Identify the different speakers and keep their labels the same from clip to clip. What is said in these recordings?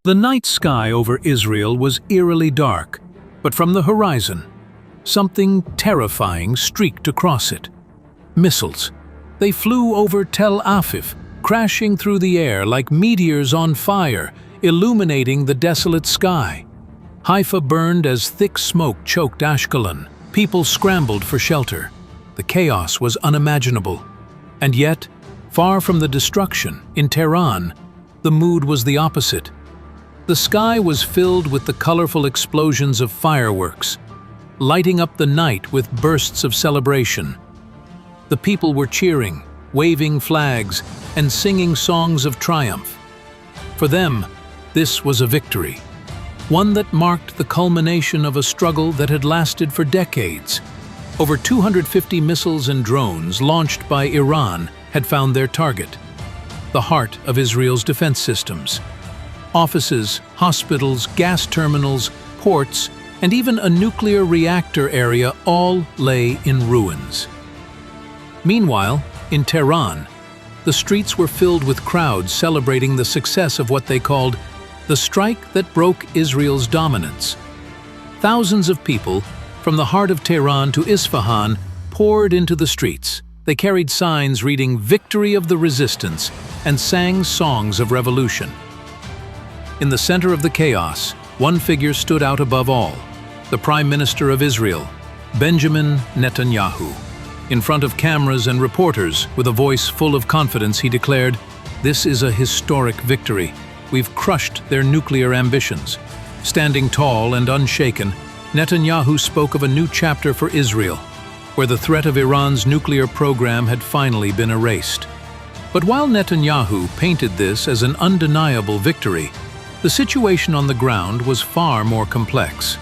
Speaker 1: The night sky over Israel was eerily dark, but from the horizon, something terrifying streaked across it. Missiles. They flew over Tel Aviv, crashing through the air like meteors on fire, illuminating the desolate sky. Haifa burned as thick smoke choked Ashkelon. People scrambled for shelter. The chaos was unimaginable. And yet, far from the destruction, in Tehran, the mood was the opposite. The sky was filled with the colorful explosions of fireworks, lighting up the night with bursts of celebration. The people were cheering, waving flags, and singing songs of triumph. For them, this was a victory, one that marked the culmination of a struggle that had lasted for decades. Over 250 missiles and drones launched by Iran had found their target, the heart of Israel's defense systems. Offices, hospitals, gas terminals, ports, and even a nuclear reactor area all lay in ruins. Meanwhile, in Tehran, the streets were filled with crowds celebrating the success of what they called the strike that broke Israel's dominance. Thousands of people, from the heart of Tehran to Isfahan, poured into the streets. They carried signs reading "Victory of the Resistance" and sang songs of revolution. In the center of the chaos, one figure stood out above all: the Prime Minister of Israel, Benjamin Netanyahu. In front of cameras and reporters, with a voice full of confidence, he declared, "This is a historic victory. We've crushed their nuclear ambitions." Standing tall and unshaken, Netanyahu spoke of a new chapter for Israel, where the threat of Iran's nuclear program had finally been erased. But while Netanyahu painted this as an undeniable victory, the situation on the ground was far more complex.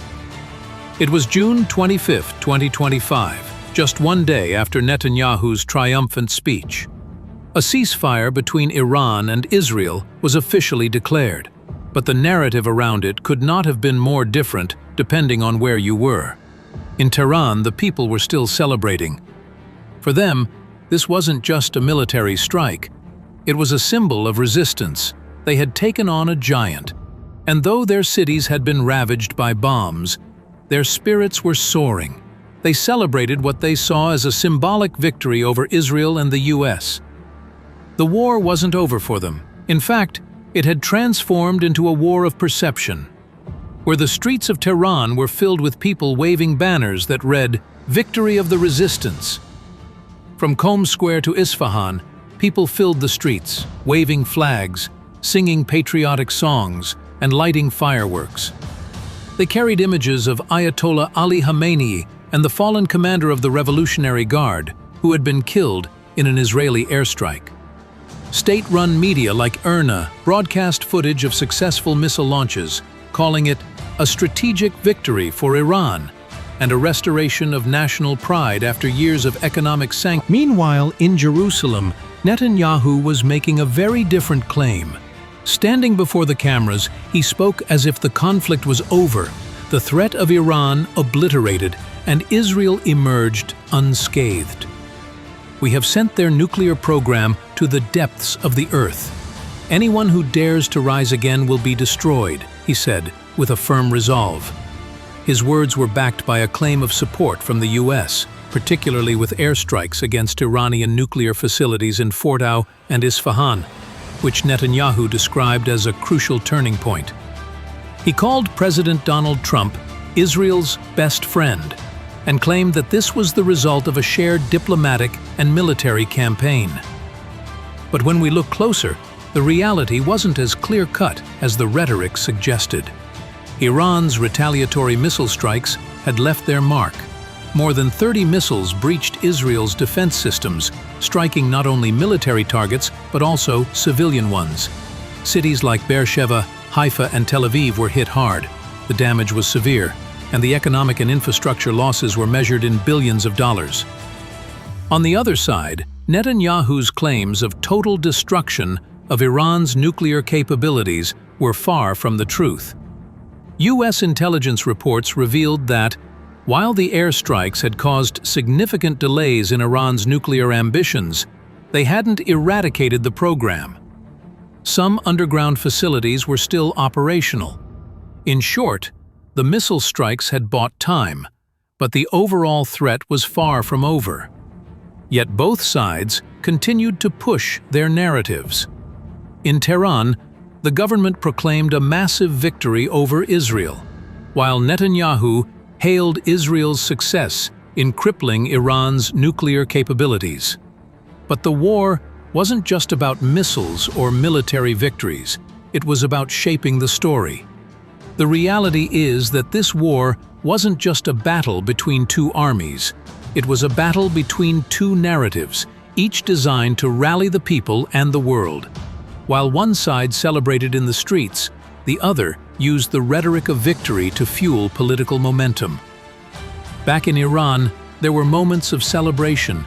Speaker 1: It was June 25, 2025, just one day after Netanyahu's triumphant speech. A ceasefire between Iran and Israel was officially declared, but the narrative around it could not have been more different depending on where you were. In Tehran, the people were still celebrating. For them, this wasn't just a military strike. It was a symbol of resistance. They had taken on a giant, and though their cities had been ravaged by bombs, their spirits were soaring. They celebrated what they saw as a symbolic victory over Israel and the US. The war wasn't over for them. In fact, it had transformed into a war of perception, where the streets of Tehran were filled with people waving banners that read, "Victory of the Resistance." From Qom Square to Isfahan, people filled the streets, waving flags, singing patriotic songs, and lighting fireworks. They carried images of Ayatollah Ali Khamenei and the fallen commander of the Revolutionary Guard, who had been killed in an Israeli airstrike. State-run media like IRNA broadcast footage of successful missile launches, calling it a strategic victory for Iran and a restoration of national pride after years of economic sanctions. Meanwhile, in Jerusalem, Netanyahu was making a very different claim. Standing before the cameras, he spoke as if the conflict was over, the threat of Iran obliterated, and Israel emerged unscathed. "We have sent their nuclear program to the depths of the earth. Anyone who dares to rise again will be destroyed," he said, with a firm resolve. His words were backed by a claim of support from the US, particularly with airstrikes against Iranian nuclear facilities in Fordow and Isfahan, which Netanyahu described as a crucial turning point. He called President Donald Trump Israel's best friend and claimed that this was the result of a shared diplomatic and military campaign. But when we look closer, the reality wasn't as clear-cut as the rhetoric suggested. Iran's retaliatory missile strikes had left their mark. More than 30 missiles breached Israel's defense systems, striking not only military targets but also civilian ones. Cities like Beersheba, Haifa, and Tel Aviv were hit hard. The damage was severe, and the economic and infrastructure losses were measured in billions of dollars. On the other side, Netanyahu's claims of total destruction of Iran's nuclear capabilities were far from the truth. US intelligence reports revealed that, while the airstrikes had caused significant delays in Iran's nuclear ambitions, they hadn't eradicated the program. Some underground facilities were still operational. In short, the missile strikes had bought time, but the overall threat was far from over. Yet both sides continued to push their narratives. In Tehran, the government proclaimed a massive victory over Israel, while Netanyahu hailed Israel's success in crippling Iran's nuclear capabilities. But the war wasn't just about missiles or military victories, it was about shaping the story. The reality is that this war wasn't just a battle between two armies, it was a battle between two narratives, each designed to rally the people and the world. While one side celebrated in the streets, the other used the rhetoric of victory to fuel political momentum. Back in Iran, there were moments of celebration,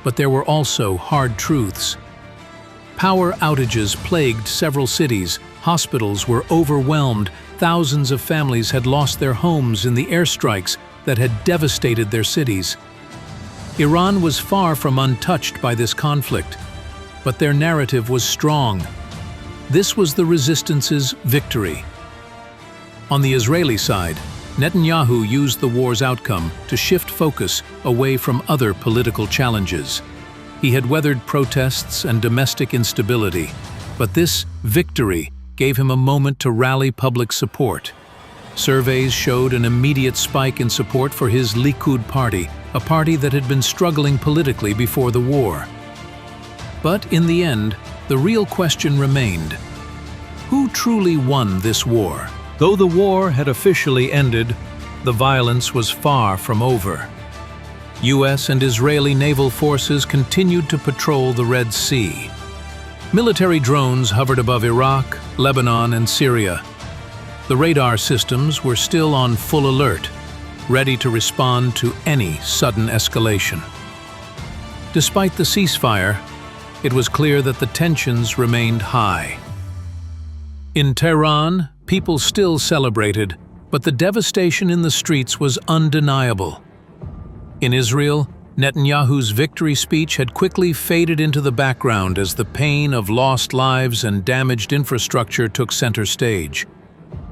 Speaker 1: but there were also hard truths. Power outages plagued several cities, hospitals were overwhelmed, thousands of families had lost their homes in the airstrikes that had devastated their cities. Iran was far from untouched by this conflict, but their narrative was strong. This was the resistance's victory. On the Israeli side, Netanyahu used the war's outcome to shift focus away from other political challenges. He had weathered protests and domestic instability, but this victory gave him a moment to rally public support. Surveys showed an immediate spike in support for his Likud party, a party that had been struggling politically before the war. But in the end, the real question remained: who truly won this war? Though the war had officially ended, the violence was far from over. US and Israeli naval forces continued to patrol the Red Sea. Military drones hovered above Iraq, Lebanon, and Syria. The radar systems were still on full alert, ready to respond to any sudden escalation. Despite the ceasefire, it was clear that the tensions remained high. In Tehran, people still celebrated, but the devastation in the streets was undeniable. In Israel, Netanyahu's victory speech had quickly faded into the background as the pain of lost lives and damaged infrastructure took center stage.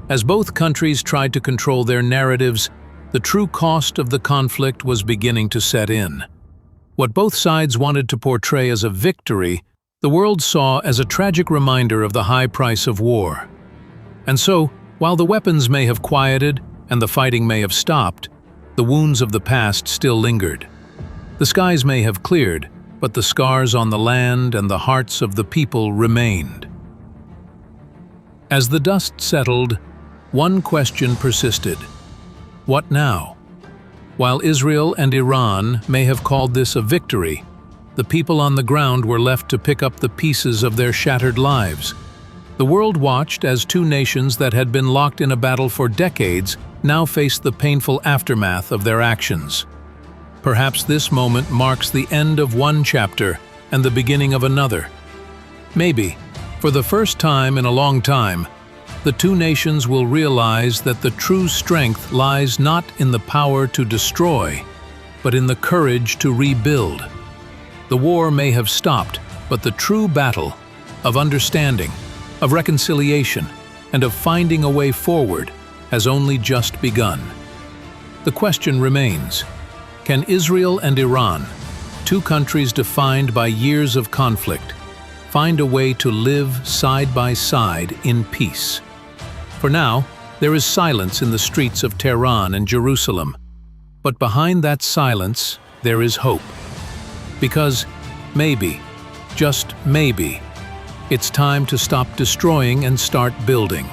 Speaker 1: As both countries tried to control their narratives, the true cost of the conflict was beginning to set in. What both sides wanted to portray as a victory, the world saw as a tragic reminder of the high price of war. And so, while the weapons may have quieted and the fighting may have stopped, the wounds of the past still lingered. The skies may have cleared, but the scars on the land and the hearts of the people remained. As the dust settled, one question persisted: what now? While Israel and Iran may have called this a victory, the people on the ground were left to pick up the pieces of their shattered lives. The world watched as two nations that had been locked in a battle for decades now faced the painful aftermath of their actions. Perhaps this moment marks the end of one chapter and the beginning of another. Maybe, for the first time in a long time, the two nations will realize that the true strength lies not in the power to destroy, but in the courage to rebuild. The war may have stopped, but the true battle of understanding, of reconciliation, and of finding a way forward has only just begun. The question remains: can Israel and Iran, two countries defined by years of conflict, find a way to live side by side in peace? For now, there is silence in the streets of Tehran and Jerusalem. But behind that silence, there is hope. Because maybe, just maybe, it's time to stop destroying and start building.